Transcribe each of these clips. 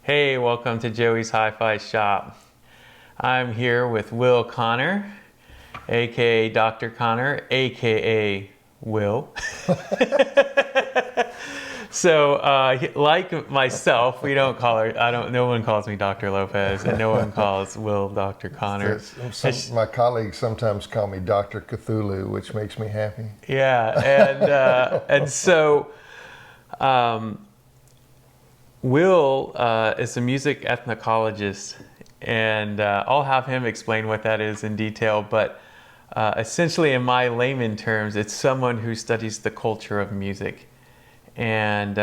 Hey, welcome to Joey's Hi-Fi Shop. I'm here with Will Connor, aka Dr. Connor, aka Will. So, like myself, we don't call her. No one calls me Dr. Lopez, and no one calls Will Dr. Connor. My colleagues sometimes call me Dr. Cthulhu, which makes me happy. Yeah, and so. Will is a music ethnomusicologist, and I'll have him explain what that is in detail, but essentially in my layman terms, it's someone who studies the culture of music and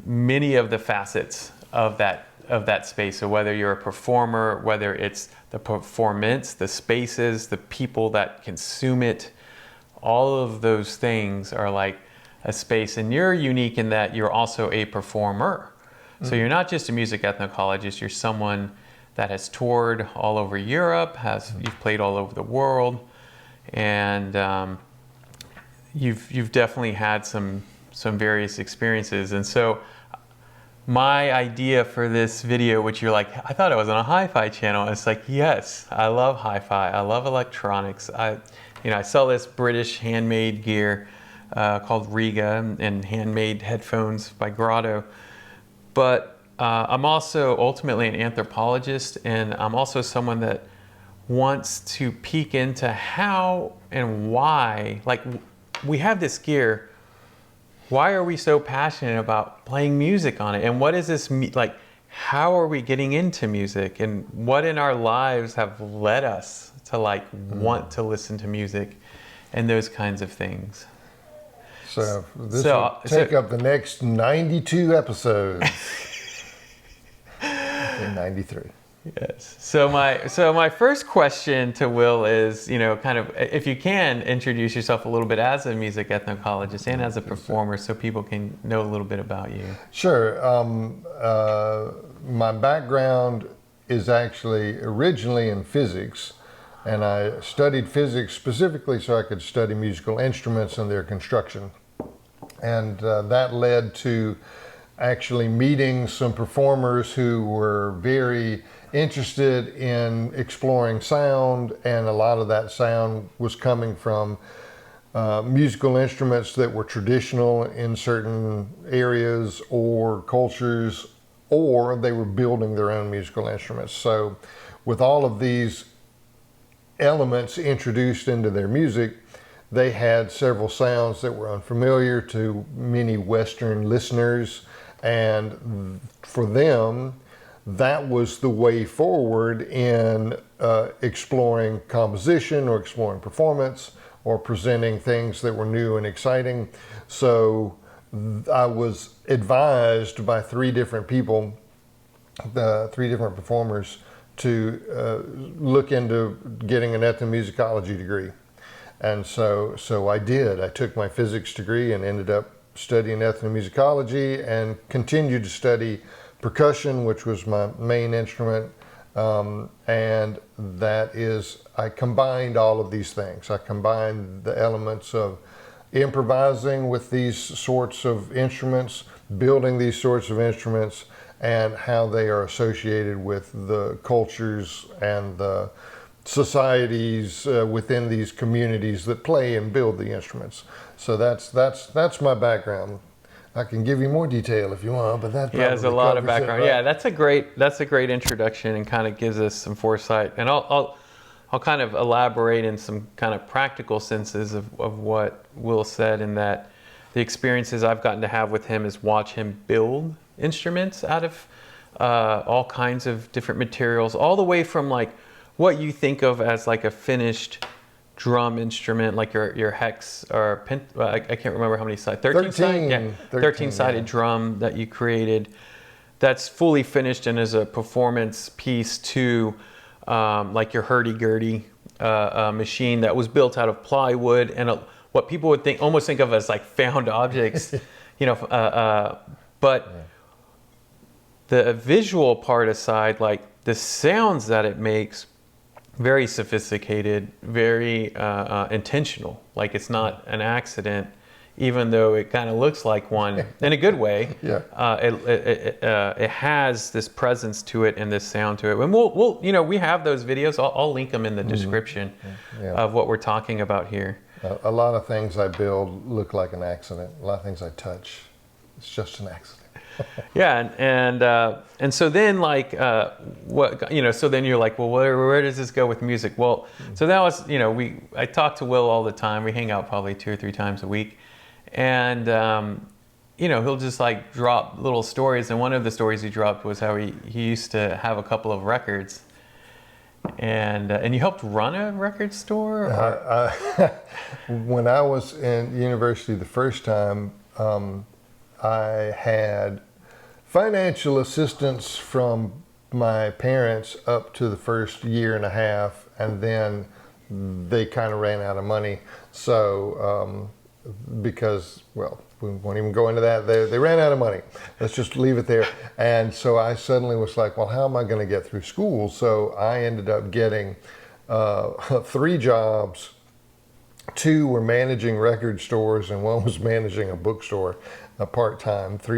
many of the facets of that space. So whether you're a performer, whether it's the performance, the spaces, the people that consume it, all of those things are like a space. And you're unique in that you're also a performer. So you're not just a music ethnomusicologist, you're someone that has toured all over Europe, you've played all over the world, and you've definitely had some various experiences. And so my idea for this video, which you're like, I thought it was on a hi-fi channel. It's like, yes, I love hi-fi, I love electronics. I sell this British handmade gear called Riga and handmade headphones by Grotto. But I'm also ultimately an anthropologist, and I'm also someone that wants to peek into how and why, like, we have this gear. Why are we so passionate about playing music on it? And what is this, like, how are we getting into music? And what in our lives have led us to, like, want to listen to music and those kinds of things? So this will take up the next 92 episodes. In 93. Yes. So my first question to Will is, kind of, if you can introduce yourself a little bit as a music ethnomusicologist and as a performer, so people can know a little bit about you. Sure. My background is actually originally in physics. And I studied physics specifically so I could study musical instruments and their construction. And that led to actually meeting some performers who were very interested in exploring sound. And a lot of that sound was coming from musical instruments that were traditional in certain areas or cultures, or they were building their own musical instruments. So with all of these elements introduced into their music, they had several sounds that were unfamiliar to many Western listeners, and for them, that was the way forward in exploring composition or exploring performance or presenting things that were new and exciting. So I was advised by three different people, the three different performers, to look into getting an ethnomusicology degree. And so I did. I took my physics degree and ended up studying ethnomusicology and continued to study percussion, which was my main instrument. And that is, I combined all of these things. I combined the elements of improvising with these sorts of instruments, building these sorts of instruments, and how they are associated with the cultures and the societies within these communities that play and build the instruments. So that's my background. I can give you more detail if you want, but that there's a lot of background. Yeah, that's a great introduction and kind of gives us some foresight. And I'll kind of elaborate in some kind of practical senses of what Will said, in that the experiences I've gotten to have with him is watch him build instruments out of all kinds of different materials, all the way from like what you think of as like a finished drum instrument, like your hex or I can't remember how many sides, 13-sided drum that you created that's fully finished and is a performance piece, to like your hurdy-gurdy machine that was built out of plywood and what people would almost think of as like found objects, but the visual part aside, like the sounds that it makes, very sophisticated, very intentional. Like it's not an accident. even though it kind of looks like one in a good way. Yeah. It has this presence to it and this sound to it. And we'll we have those videos. I'll link them in the description of what we're talking about here. A lot of things I build look like an accident. A lot of things I touch, it's just an accident. Yeah, and so then so then you're like, well, where does this go with music? Well, so that was I talk to Will all the time. We hang out probably 2 or 3 times a week, and he'll just like drop little stories. And one of the stories he dropped was how he used to have a couple of records. And you helped run a record store? When I was in university the first time, I had financial assistance from my parents up to the first year and a half, and then they kind of ran out of money. So because, well, we won't even go into that. They ran out of money. Let's just leave it there. And so I suddenly was like, well, how am I going to get through school? So I ended up getting 3 jobs. 2 were managing record stores, and 1 was managing a bookstore, 3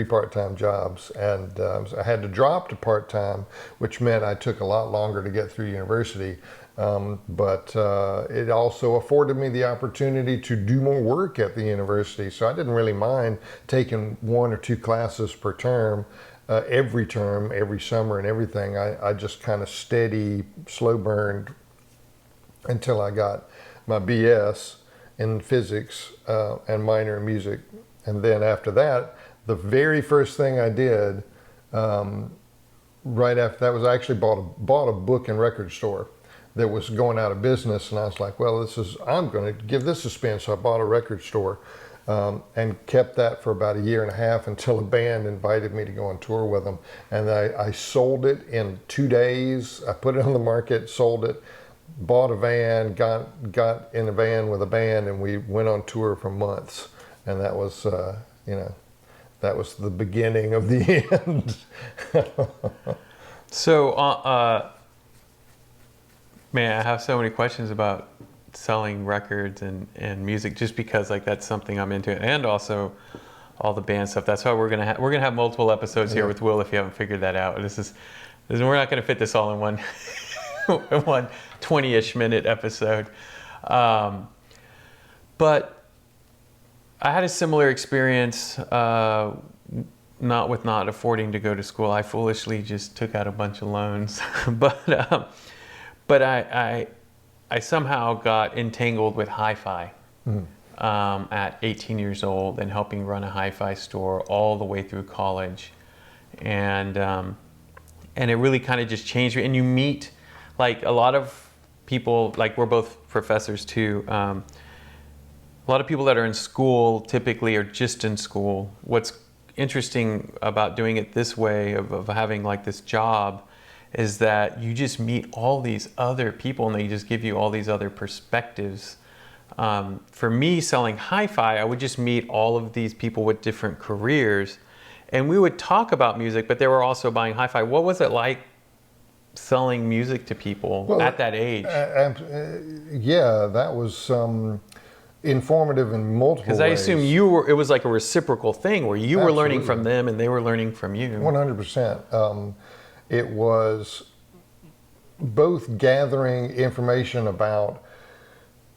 part-time jobs. And so I had to drop to part-time, which meant I took a lot longer to get through university. But it also afforded me the opportunity to do more work at the university. So I didn't really mind taking 1 or 2 classes per term, every summer and everything. I just kind of slow burned until I got my BS in physics and minor in music. And then after that, the very first thing I did right after that was I actually bought a book and record store that was going out of business, and I was like, well, I'm going to give this a spin. So I bought a record store and kept that for about 1.5 years until a band invited me to go on tour with them. And I sold it in 2 days. I put it on the market, sold it, bought a van, got in a van with a band, and we went on tour for months. And that was, that was the beginning of the end. So, man, I have so many questions about selling records and music, just because like that's something I'm into, and also all the band stuff. That's why we're gonna have multiple episodes here with Will, if you haven't figured that out. We're not gonna fit this all in one 20-ish minute episode. But I had a similar experience, not affording to go to school. I foolishly just took out a bunch of loans, but I somehow got entangled with HiFi at 18 years old, and helping run a HiFi store all the way through college, and it really kind of just changed me. And you meet like a lot of people, like we're both professors too. A lot of people that are in school typically are just in school. What's interesting about doing it this way, of having like this job, is that you just meet all these other people, and they just give you all these other perspectives. For me, selling HiFi, I would just meet all of these people with different careers, and we would talk about music, but they were also buying HiFi. What was it like selling music to people at that age? Yeah, that was informative in multiple ways. Because I assume it was like a reciprocal thing where you were learning from them and they were learning from you. 100%. It was both gathering information about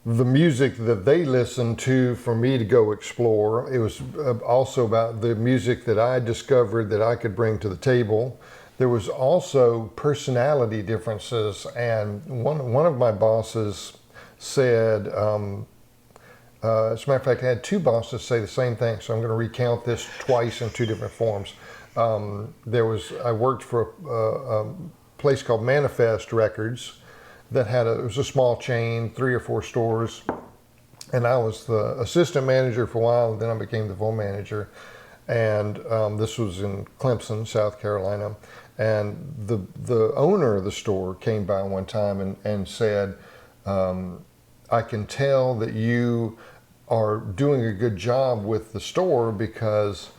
the music that they listened to for me to go explore. It was also about the music that I discovered that I could bring to the table. There was also personality differences, and one of my bosses said, as a matter of fact, I had 2 bosses say the same thing, so I'm going to recount this twice in 2 different forms. I worked for a place called Manifest Records that it was a small chain, 3 or 4 stores, and I was the assistant manager for a while, and then I became the full manager. And this was in Clemson, South Carolina, and the owner of the store came by one time and said, I can tell that you are doing a good job with the store, because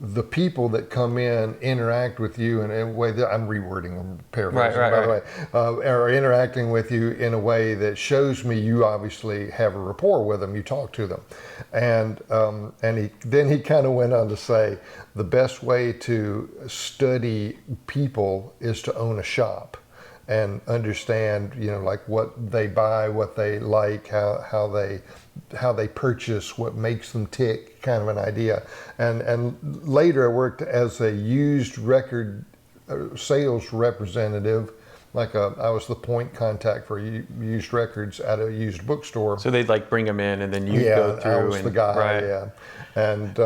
the people that come in interact with you in a way that I'm rewording, I'm paraphrasing, Right, by right. the way, are interacting with you in a way that shows me you obviously have a rapport with them. You talk to them, and then he kind of went on to say the best way to study people is to own a shop and understand, like what they buy, what they like, how they purchase, what makes them tick, kind of an idea. And later I worked as a used record sales representative, I was the point contact for used records at a used bookstore. So they'd like bring them in, and then you Yeah, go through. I was the guy. Right. Yeah, and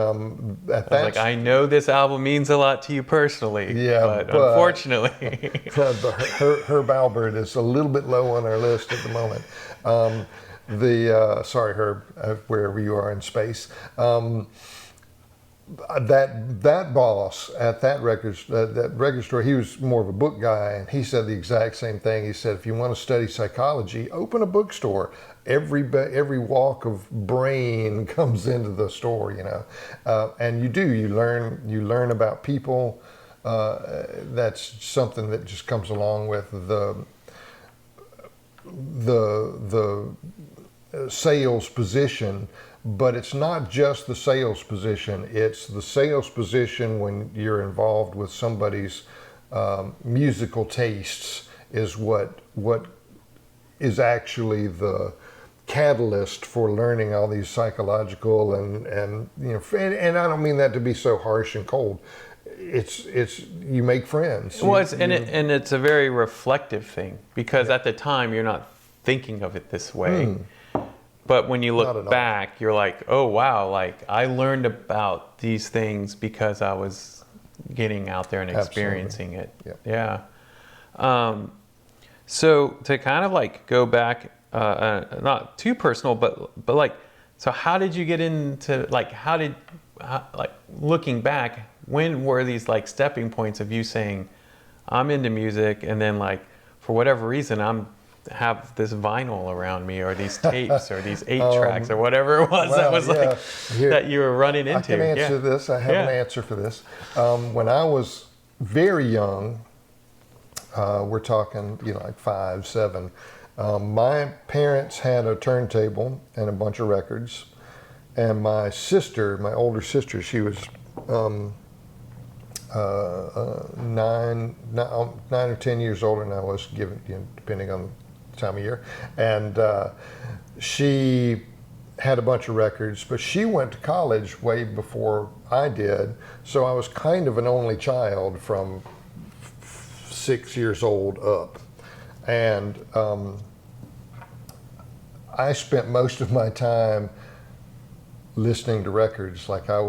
at I was like, I know this album means a lot to you personally, Yeah, but but- unfortunately, Herb Albert is a little bit low on our list at the moment. Sorry, Herb, wherever you are in space. That boss at that record store, he was more of a book guy, and he said the exact same thing. He said, if you want to study psychology, open a bookstore. Every walk of brain comes into the store, and you learn about people. That's something that just comes along with the sales position. But it's not just the sales position. It's the sales position when you're involved with somebody's musical tastes is what is actually the catalyst for learning all these psychological and I don't mean that to be so harsh and cold. It's you make friends. well, it's a very reflective thing, because at the time you're not thinking of it this way. But when you Not at look all. back, you're like, oh wow, like I learned about these things because I was getting out there and experiencing it. Yeah. So to kind of like go back, not too personal, but like, so how did you get into like looking back, when were these like stepping points of you saying, I'm into music, and then like for whatever reason have this vinyl around me, or these tapes, or these 8 tracks, or whatever it was that was that you were running into? I can answer this. I have an answer for this. When I was very young, we're talking, like 5, 7. My parents had a turntable and a bunch of records, and my older sister, she was 9 or 10 years older than I was, depending on time of year, and she had a bunch of records, but she went to college way before I did, so I was kind of an only child from 6 years old up, and I spent most of my time listening to records. Like I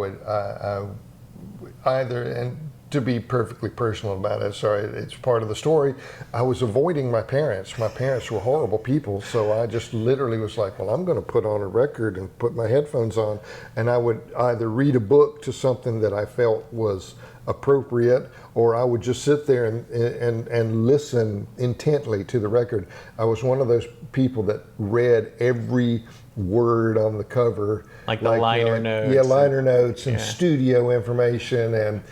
either, and to be perfectly personal about it, sorry, it's part of the story, I was avoiding my parents. My parents were horrible people, so I just literally was like, well, I'm going to put on a record and put my headphones on, and I would either read a book to something that I felt was appropriate, or I would just sit there and listen intently to the record. I was one of those people that read every word on the cover, like the liner notes. Yeah, liner notes and studio information, and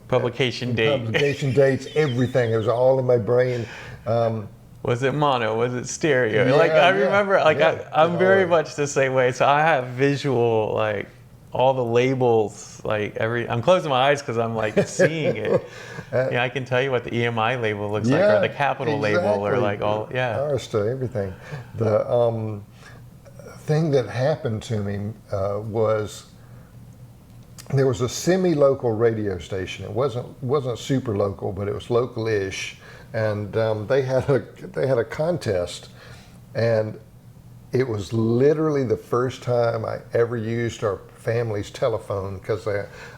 publication dates, everything. It was all in my brain. Was it mono? Was it stereo? Yeah, I remember, I'm very all much the same way. So I have visual, like all the labels, I'm closing my eyes because I'm like seeing it. I can tell you what the EMI label looks like, or the Capitol label, or like all, Ours to everything. The thing that happened to me was there was a semi-local radio station. It wasn't super local, but it was local-ish, and they had a contest, and it was literally the first time I ever used our family's telephone, because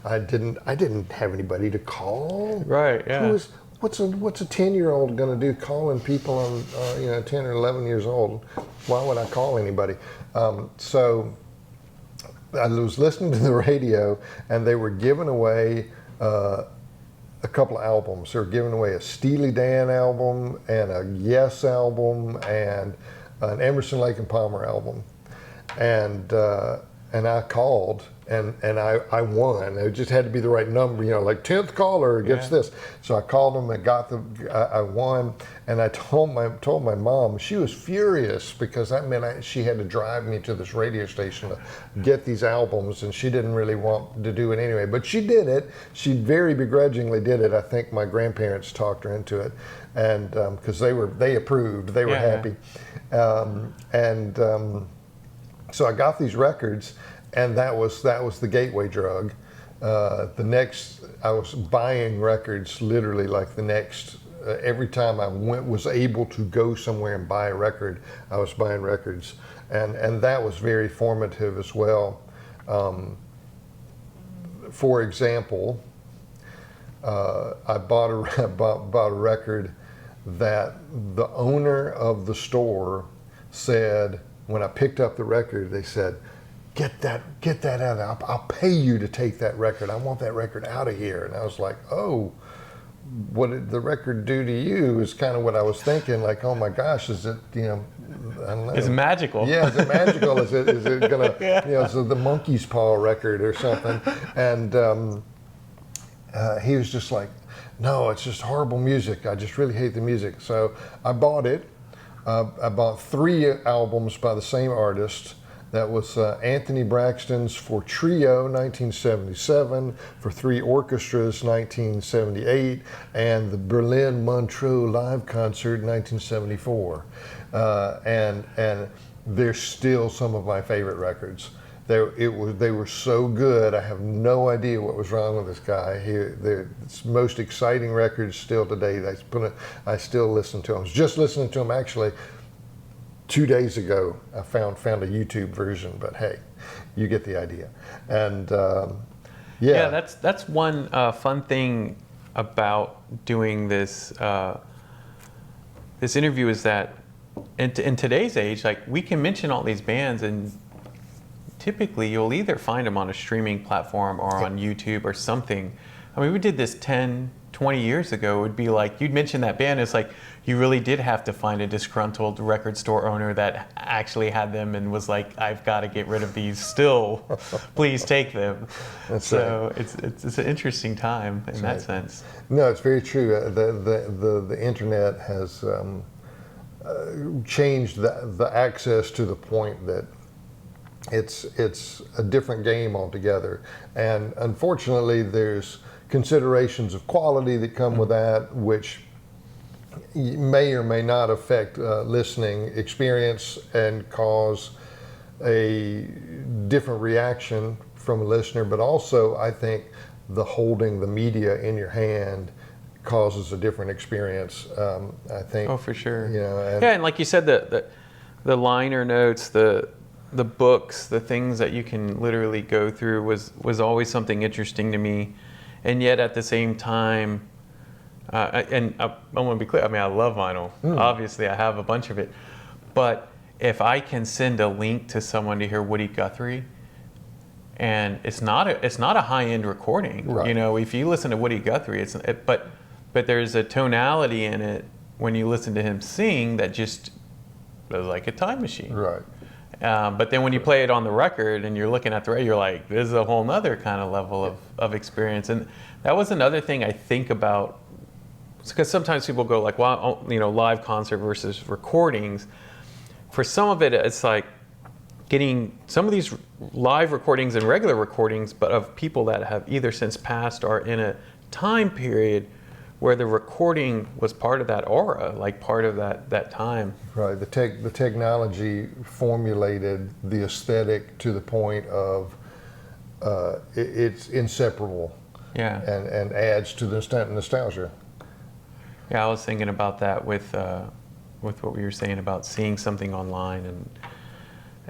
I didn't have anybody to call. Right. Yeah. What's a 10-year-old going to do calling people on 10 or 11 years old? Why would I call anybody? So I was listening to the radio, and they were giving away a couple of albums. They were giving away a Steely Dan album and a Yes album and an Emerson, Lake and Palmer album, and I called and I won. It just had to be the right number, like 10th caller gets this. So I called them and I won, and I told my mom. She was furious because that meant she had to drive me to this radio station to get these albums, and she didn't really want to do it anyway. But she did it. She very begrudgingly did it. I think my grandparents talked her into it, and because they approved, they were happy, so I got these records. And that was the gateway drug. I was buying records literally like the next. Every time I was able to go somewhere and buy a record, I was buying records, and that was very formative as well. For example, I bought a record that the owner of the store said when I picked up the record, they said, Get that out. I'll pay you to take that record. I want that record out of here. And I was like, oh, what did the record do to you? Is kind of what I was thinking. Like, oh my gosh, is it, I don't know. It's magical. Yeah, is it magical? Is it gonna, is it the Monkey's Paw record or something? And he was just like, no, it's just horrible music. I just really hate the music. So I bought it. I bought 3 albums by the same artist. That was Anthony Braxton's For Trio, 1977, For 3 Orchestras, 1978, and the Berlin Montreux Live Concert, 1974. And they're still some of my favorite records. They were so good. I have no idea what was wrong with this guy. They're most exciting records still today. I still listen to them. I was just listening to them actually 2 days ago. I found a YouTube version, but hey, you get the idea. And that's one fun thing about doing this this interview is that in today's age, like we can mention all these bands, and typically you'll either find them on a streaming platform or on YouTube or something. I mean, we did this 10, 20 years ago. It would be like, you'd mention that band, it's like, you really did have to find a disgruntled record store owner that actually had them and was like, I've got to get rid of these still, please take them. That's so right. It's an interesting time in that sense. No, it's very true. The internet has changed the access to the point that it's a different game altogether. And unfortunately, there's considerations of quality that come with that, which may or may not affect listening experience and cause a different reaction from a listener. But also, I think the holding the media in your hand causes a different experience. I think. Oh, for sure. And like you said, the liner notes, the books, the things that you can literally go through was always something interesting to me. And yet at the same time, and I want to be clear, I mean, I love vinyl. Obviously, I have a bunch of it. But if I can send a link to someone to hear Woody Guthrie, and it's not a high-end recording. Right. If you listen to Woody Guthrie, but there's a tonality in it when you listen to him sing that just is like a time machine. Right. But then when you play it on the record and you're looking at the record, you're like, this is a whole nother kind of level of experience. And that was another thing I think about, because sometimes people go like, well, live concert versus recordings. For some of it, it's like getting some of these live recordings and regular recordings, but of people that have either since passed or in a time period where the recording was part of that aura, like part of that time. Right. The technology formulated the aesthetic to the point of it's inseparable. Yeah. And adds to the nostalgia. Yeah, I was thinking about that with what we were saying about seeing something online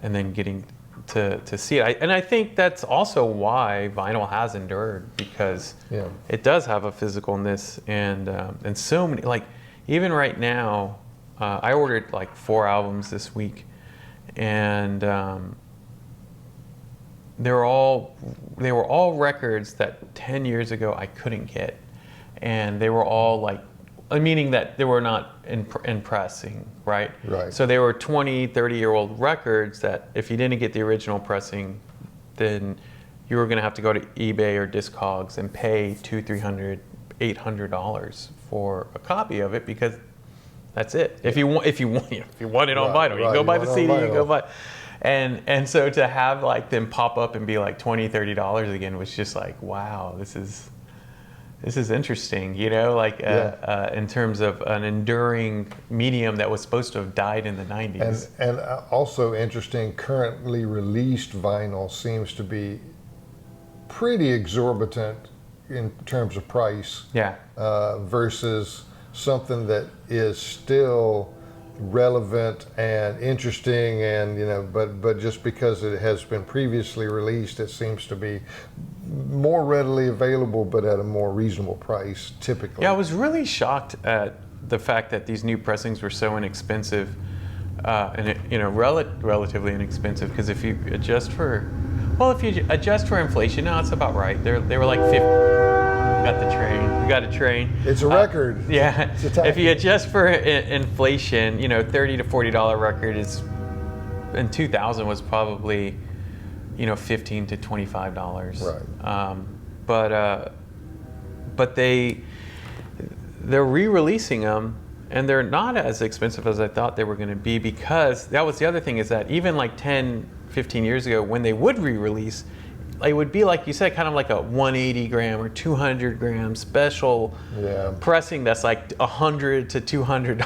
and then getting to see it. And I think that's also why vinyl has endured, because it does have a physicalness and so many, like even right now, I ordered like 4 albums this week, and they were all records that 10 years ago I couldn't get, and they were all like, meaning that they were not in pressing, right? Right. So they were 20, 30-year-old records that if you didn't get the original pressing, then you were going to have to go to eBay or Discogs and pay $200, $300, $800 for a copy of it, because that's it. If you want it on vinyl, you go buy the CD, you go buy. And so to have like them pop up and be like $20, $30 again was just like, wow, this is interesting, you know, like in terms of an enduring medium that was supposed to have died in the 90s. And also interesting, currently released vinyl seems to be pretty exorbitant in terms of price. Yeah. Versus something that is still relevant and interesting, and but just because it has been previously released, it seems to be more readily available, but at a more reasonable price typically. Yeah, I was really shocked at the fact that these new pressings were so inexpensive, and relatively inexpensive, because if you adjust for inflation, no, it's about right. They were like 50. We got a train. It's a record. Yeah. It's if you adjust for inflation, $30 to $40 record is in 2000 was probably $15 to $25. Right. But they're re-releasing them, and they're not as expensive as I thought they were going to be, because that was the other thing, is that even like 10, 15 years ago, when they would re-release, it would be like you said, kind of like a 180 gram or 200 gram special pressing that's like $100 to $200.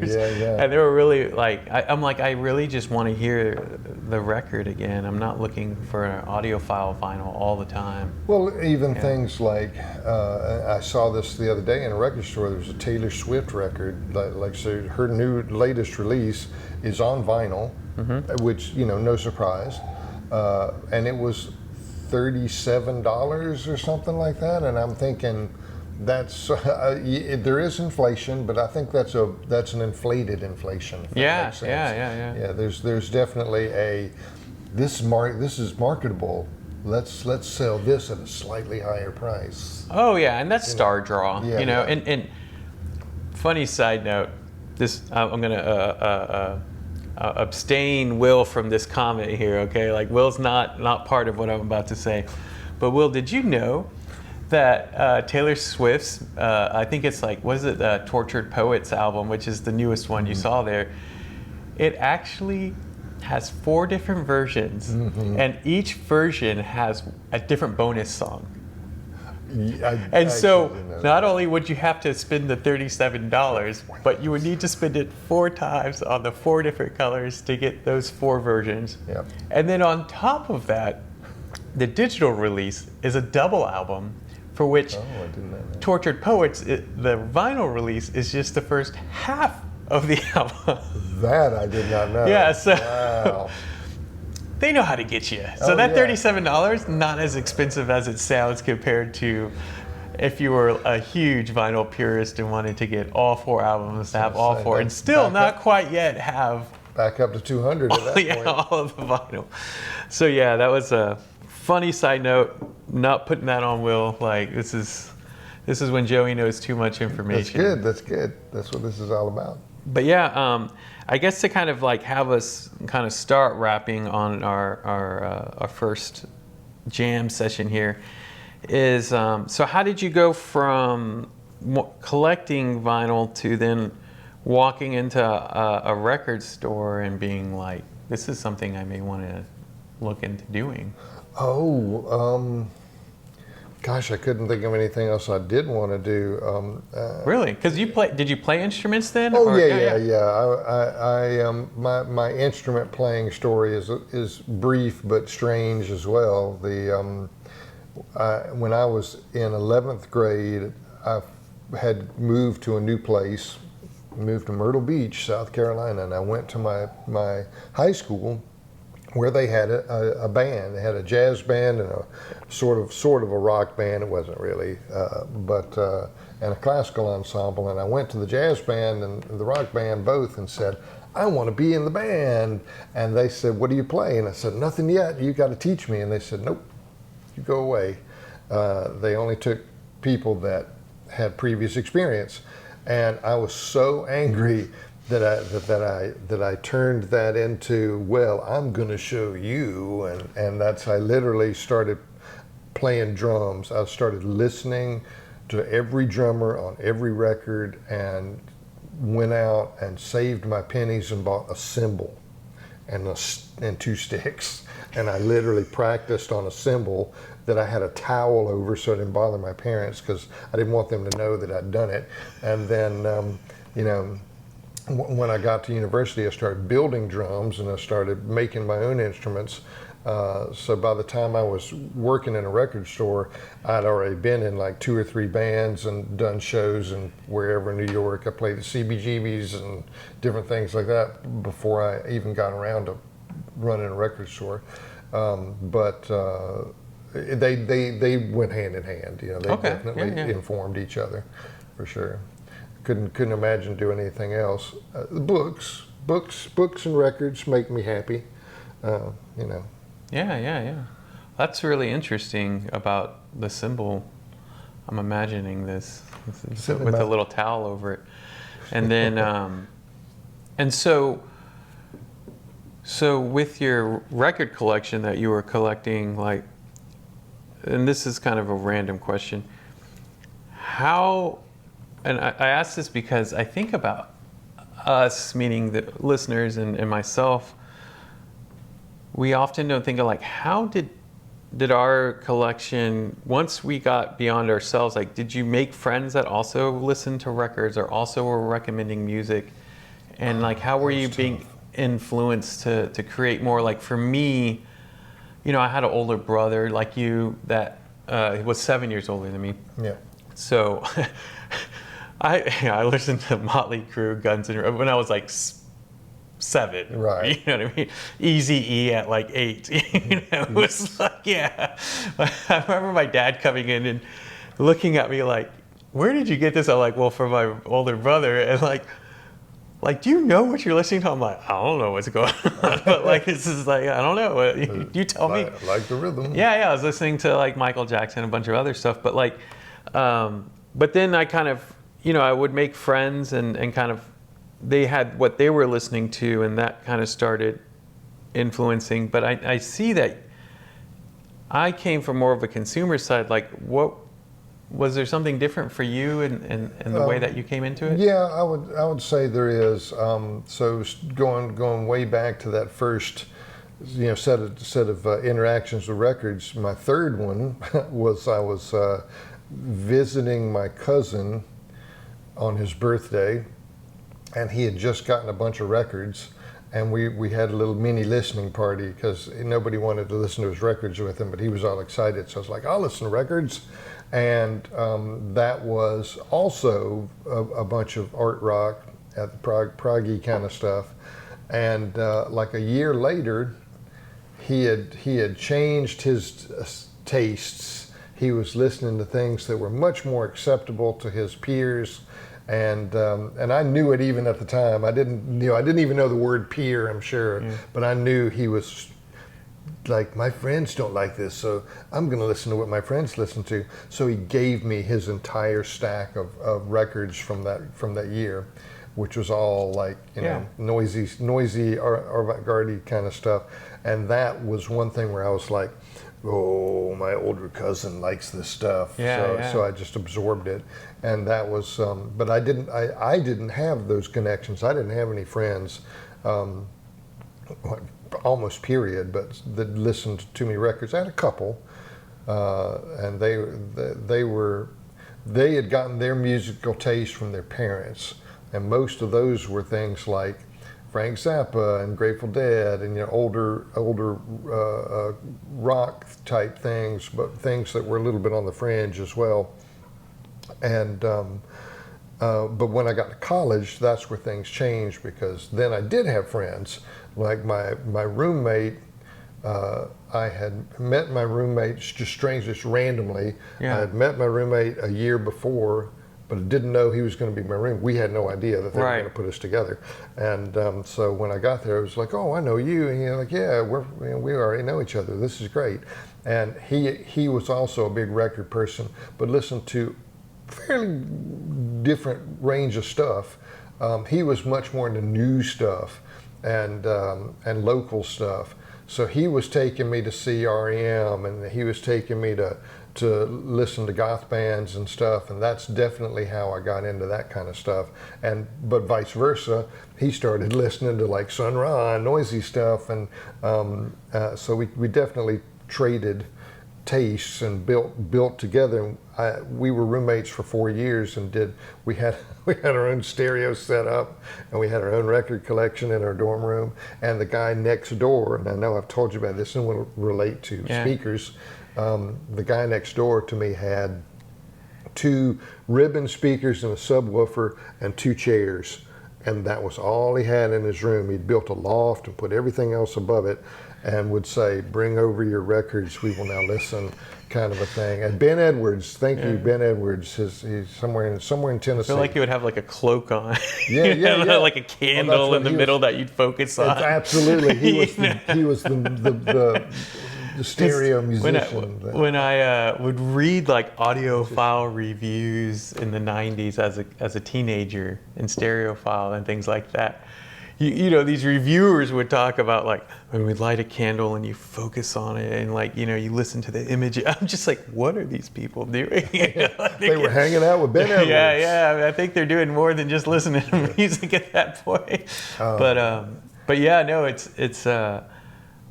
Yeah. And they were really like, I'm like, I really just want to hear the record again. I'm not looking for an audiophile vinyl all the time. Well, even things like, I saw this the other day in a record store. There was a Taylor Swift record, so her latest release is on vinyl, which, no surprise. And it was $37 or something like that, and I'm thinking that's there is inflation, but I think that's an inflated inflation. Yeah. There's definitely this is marketable. Let's sell this at a slightly higher price. Oh yeah, and that's star draw. Yeah, And funny side note, this I'm gonna abstain Will from this comment here, okay? Like, Will's not part of what I'm about to say. But Will, did you know that Taylor Swift's, I think it's like, what is it, Tortured Poets album, which is the newest one you saw there, it actually has 4 different versions, and each version has a different bonus song. So not only would you have to spend the $37, but you would need to spend it 4 times on the 4 different colors to get those 4 versions. Yep. And then on top of that, the digital release is a double album, for which I didn't know that. Tortured Poets, the vinyl release, is just the first half of the album. That I did not know. Yeah, so wow. They know how to get you. So Oh, that yeah. $37, not as expensive as it sounds compared to if you were a huge vinyl purist and wanted to get all 4 albums, to have all 4, and still not quite yet have Back up to 200 at that point. all of the vinyl. So yeah, that was a funny side note. Not putting that on Will. Like, this is when Joey knows too much information. That's good. That's what this is all about. But yeah, I guess to kind of like have us kind of start wrapping on our first jam session here is, so how did you go from collecting vinyl to then walking into a record store and being like, this is something I may want to look into doing? Gosh, I couldn't think of anything else I did want to do. Really? Because did you play instruments then? Oh, Or- yeah. My instrument playing story is brief but strange as well. When I was in 11th grade, I had moved to a new place, moved to Myrtle Beach, South Carolina, and I went to my high school where they had a band. They had a jazz band and a sort of a rock band. It wasn't really, and a classical ensemble. And I went to the jazz band and the rock band both and said, I want to be in the band. And they said, what do you play? And I said, nothing yet. You got to teach me. And they said, nope, you go away. They only took people that had previous experience. And I was so angry that I turned that into, well, I'm going to show you, and that's, I literally started playing drums. I started listening to every drummer on every record and went out and saved my pennies and bought a cymbal and 2 sticks. And I literally practiced on a cymbal that I had a towel over so it didn't bother my parents, because I didn't want them to know that I'd done it. And then, when I got to university, I started building drums and I started making my own instruments. So by the time I was working in a record store, I'd already been in like 2 or 3 bands and done shows and wherever in New York. I played the CBGBs and different things like that before I even got around to running a record store. But they went hand in hand. They definitely informed each other, for sure. Couldn't imagine doing anything else. Books and records make me happy. Yeah. That's really interesting about the cymbal. I'm imagining this with a little towel over it, and then and so with your record collection that you were collecting, like, and this is kind of a random question, how? And I ask this because I think about us, meaning the listeners and myself. We often don't think of, like, how did our collection, once we got beyond ourselves, like, did you make friends that also listened to records or also were recommending music? And, like, how were you being influenced to create more? Like, for me, I had an older brother like you that was 7 years older than me. Yeah. So I listened to Motley Crue, Guns N' Roses when I was like 7. Right. You know what I mean? Eazy-E at like 8. It was like, yeah. I remember my dad coming in and looking at me like, where did you get this? I'm like, well, from my older brother. And like, do you know what you're listening to? I'm like, I don't know what's going on. But like, this is like, I don't know. You tell me. Like the rhythm. Yeah. I was listening to like Michael Jackson and a bunch of other stuff. But like, but then I kind of, I would make friends and kind of, they had what they were listening to, and that kind of started influencing. But I see that I came from more of a consumer side. Like, what was there something different for you in the way that you came into it? Yeah, I would say there is. So going way back to that first, set of interactions with records. My third one was I was visiting my cousin on his birthday, and he had just gotten a bunch of records, and we had a little mini listening party because nobody wanted to listen to his records with him, but he was all excited. So I was like, I'll listen to records. And that was also a bunch of art rock, at the proggy kind of stuff. And like a year later, he had changed his tastes. He was listening to things that were much more acceptable to his peers. And I knew it even at the time. I didn't even know the word peer, I'm sure, but I knew he was like, my friends don't like this, so I'm going to listen to what my friends listen to. So he gave me his entire stack of records from that year, which was all like noisy avant-garde kind of stuff. And that was one thing where I was like, oh, my older cousin likes this stuff. So I just absorbed it. And that was, but I didn't have those connections. I didn't have any friends, almost period, but that listened to me records. I had a couple, and they had gotten their musical taste from their parents. And most of those were things like Frank Zappa and Grateful Dead and older rock type things, but things that were a little bit on the fringe as well. And but when I got to college, that's where things changed, because then I did have friends. Like my roommate, I had met my roommate just randomly. Yeah. I had met my roommate a year before, but I didn't know he was going to be my roommate. We had no idea that they were going to put us together. And so when I got there, it was like, oh, I know you. And you're like, yeah, we already know each other. This is great. And he was also a big record person, but listened to fairly different range of stuff. He was much more into new stuff and local stuff. So he was taking me to see REM, and he was taking me to listen to goth bands and stuff, and that's definitely how I got into that kind of stuff. But vice versa, he started listening to like Sun Ra, noisy stuff, and so we definitely traded tastes and built together. We were roommates for 4 years, and we had our own stereo set up, and we had our own record collection in our dorm room. And the guy next door, and I know I've told you about this, and will relate to speakers. The guy next door to me had 2 ribbon speakers and a subwoofer and 2 chairs, and that was all he had in his room. He'd built a loft and put everything else above it, and would say, "Bring over your records, we will now listen," kind of a thing. And Ben Edwards, thank you, Ben Edwards. He's somewhere in Tennessee. I feel like he would have like a cloak on. Yeah. like a candle in the middle that you'd focus on. Absolutely, he was the stereo musician. When I would read like audiophile reviews in the 90s as a teenager in stereophile and things like that, you know, these reviewers would talk about like when we light a candle and you focus on it and like, you know, you listen to the image. I'm just like, what are these people doing? They were hanging out with Ben Edwards. Yeah. I mean, I think they're doing more than just listening to music at that point. But yeah, no, it's I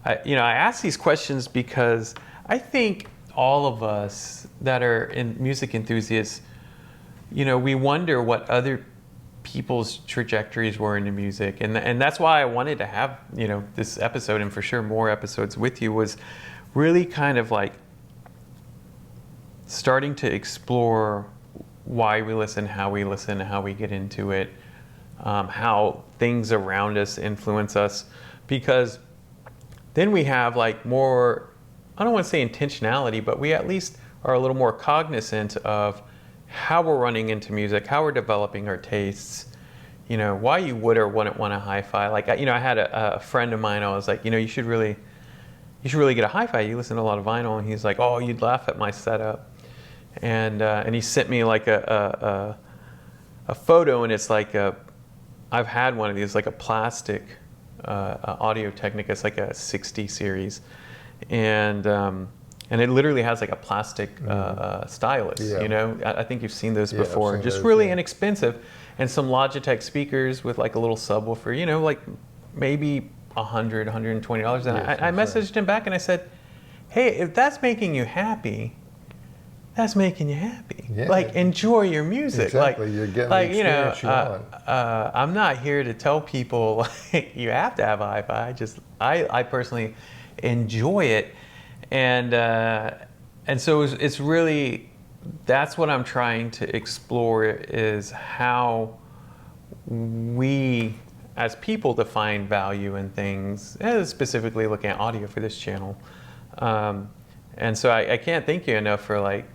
ask these questions because I think all of us that are music enthusiasts, you know, we wonder what other people's trajectories were into music, and that's why I wanted to have, you know, this episode, and for sure more episodes with you, was really kind of like starting to explore why we listen, how we listen, how we get into it, how things around us influence us, because then we have like more, I don't want to say intentionality, but we at least are a little more cognizant of how we're running into music, how we're developing our tastes, you know, why you would or wouldn't want a hi-fi. Like, you know, I had a friend of mine, I was like, you know, you should really get a hi-fi. You listen to a lot of vinyl. And he's like, oh, you'd laugh at my setup. And he sent me like a photo, and it's like I've had one of these, like a plastic Audio Technica. It's like a 60 series. And it literally has like a plastic stylus, you know? I think you've seen those before. Just those, really inexpensive. And some Logitech speakers with like a little subwoofer, you know, like maybe $100, $120. And I messaged him back and I said, hey, if that's making you happy, that's making you happy. Yeah. Like, enjoy your music. Exactly, like, you're getting like, the experience you want. I'm not here to tell people like, you have to have a hi-fi. I personally enjoy it. And so it's really, that's what I'm trying to explore, is how we as people define value in things, specifically looking at audio for this channel. And so I can't thank you enough for like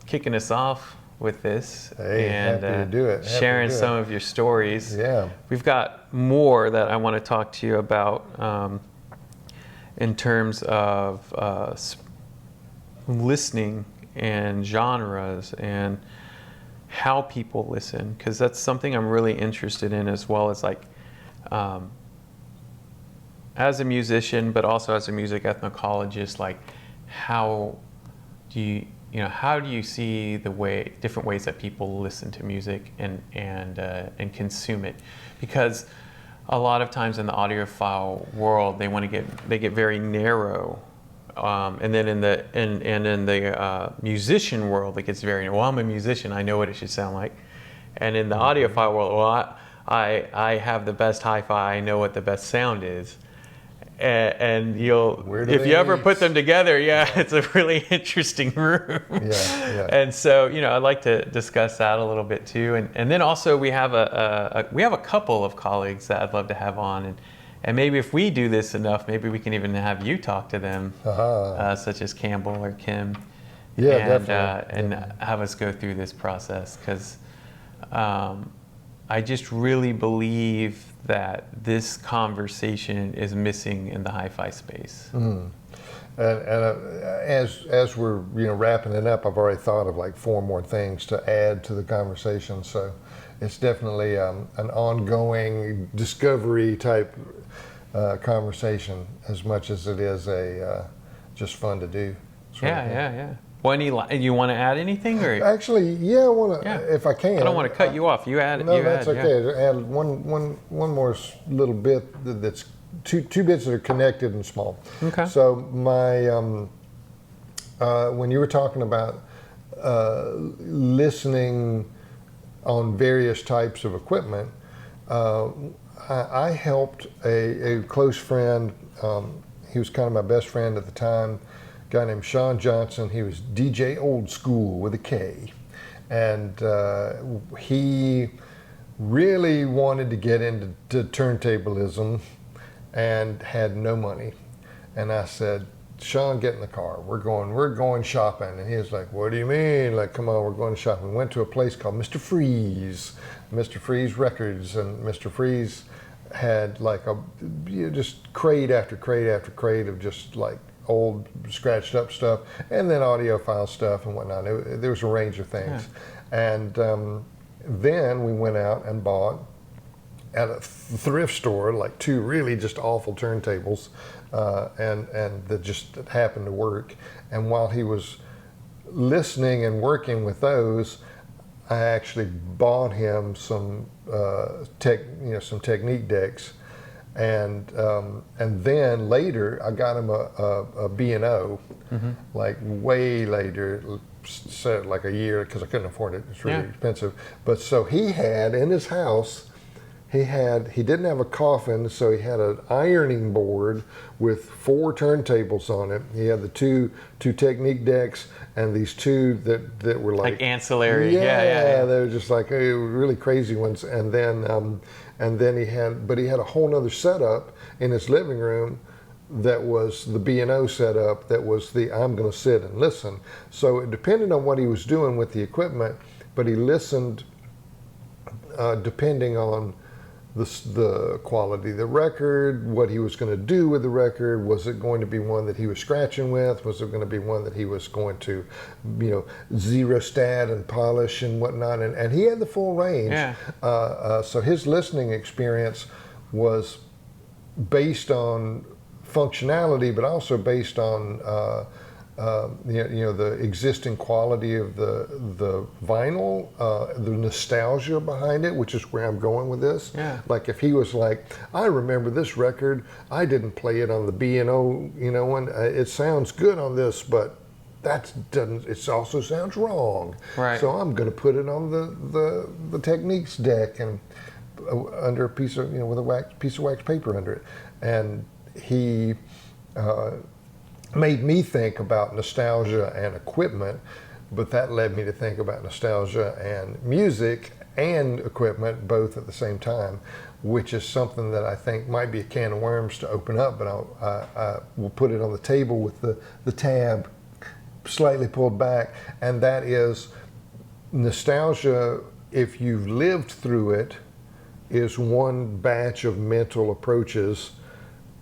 kicking us off with this. Hey, and happy to do it. Sharing some of your stories. Yeah. We've got more that I want to talk to you about in terms of listening and genres and how people listen, because that's something I'm really interested in, as well as like as a musician, but also as a music ethnocologist. Like, how do you see the different ways that people listen to music and consume it? Because a lot of times in the audiophile world, they get very narrow, and then in the musician world, it gets very, well, I'm a musician, I know what it should sound like. And in the audiophile world, well, I have the best hi-fi, I know what the best sound is. And if you ever put them together, it's a really interesting room. Yeah. And so, I'd like to discuss that a little bit too. And then also we have a couple of colleagues that I'd love to have on, and maybe if we do this enough, maybe we can even have you talk to them, such as Campbell or Kim. Yeah, definitely. And have us go through this process, because I just really believe that this conversation is missing in the hi-fi space. Mm. And as we're wrapping it up, I've already thought of like 4 more things to add to the conversation. So it's definitely an ongoing discovery type conversation as much as it is a just fun to do. Yeah. Well, you want to add anything, or Actually, yeah, I want to, if I can. I don't want to cut you off. You add. No, you that's add, okay. Yeah. Add one more little bit that's two bits that are connected and small. Okay. So my when you were talking about listening on various types of equipment, I helped a close friend. He was kind of my best friend at the time. A guy named Sean Johnson. He was DJ Old School with a K, and he really wanted to get into turntablism and had no money. And I said, Sean, get in the car. We're going shopping. And he was like, what do you mean? Like, come on, we're going shopping. We went to a place called Mr. Freeze Records, and Mr. Freeze had like just crate after crate after crate of just like old scratched up stuff, and then audiophile stuff and whatnot. There was a range of things. Yeah. And then we went out and bought at a thrift store like two really just awful turntables, and that just happened to work. And while he was listening and working with those, I actually bought him some some technique decks, and then later I got him a B&O, like way later, said like a year, because I couldn't afford it. It's really expensive. But so he had in his house, he didn't have a coffin, so he had an ironing board with 4 turntables on it. He had the two technique decks and these two that were like ancillary. Yeah. They were just like really crazy ones. And then he had a whole other setup in his living room that was the B&O setup, that was the I'm going to sit and listen. So it depended on what he was doing with the equipment, but he listened depending on the quality of the record, what he was going to do with the record. Was it going to be one that he was scratching with? Was it going to be one that he was going to, zero stat and polish and whatnot? And he had the full range. Yeah. So his listening experience was based on functionality, but also based on the existing quality of the vinyl, the nostalgia behind it, which is where I'm going with this. Yeah. Like if he was like, I remember this record, I didn't play it on the B&O, one. It sounds good on this, but it also sounds wrong. Right. So I'm going to put it on the Techniques deck and under a piece of with a piece of wax paper under it, and he made me think about nostalgia and equipment, but that led me to think about nostalgia and music and equipment both at the same time, which is something that I think might be a can of worms to open up, but I will put it on the table with the tab slightly pulled back, and that is nostalgia, if you've lived through it, is one batch of mental approaches.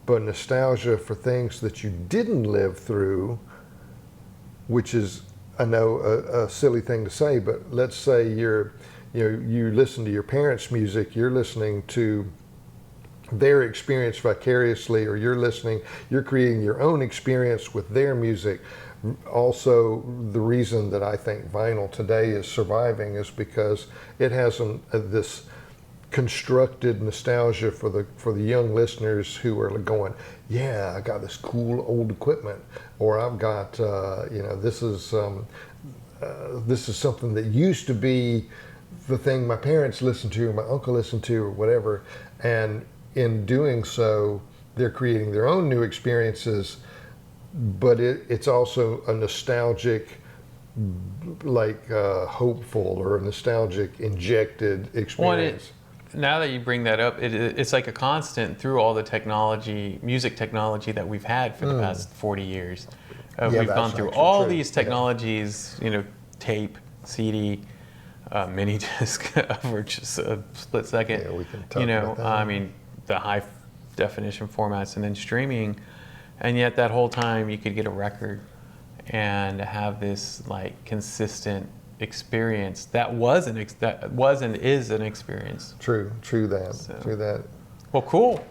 But nostalgia for things that you didn't live through, which is, I know, a silly thing to say, but let's say you listen to your parents' music, you're listening to their experience vicariously, or you're creating your own experience with their music. Also, the reason that I think vinyl today is surviving is because it has this constructed nostalgia for the young listeners who are going, yeah, I got this cool old equipment, or I've got this is something that used to be the thing my parents listened to, or my uncle listened to, or whatever. And in doing so, they're creating their own new experiences, but it's also a nostalgic, like hopeful or a nostalgic injected experience. Now that you bring that up, it's like a constant through all the music technology that we've had for the past 40 years. We've gone through all these technologies, tape, CD, mini disc for just a split second. Yeah, we can talk about that. I mean, the high definition formats and then streaming, and yet that whole time you could get a record and have this like consistent experience that was and is an experience. True that. Well, cool.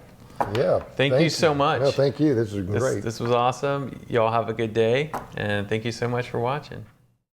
Yeah. Thank you so much. No, thank you. This is great. This was awesome. Y'all have a good day, and thank you so much for watching.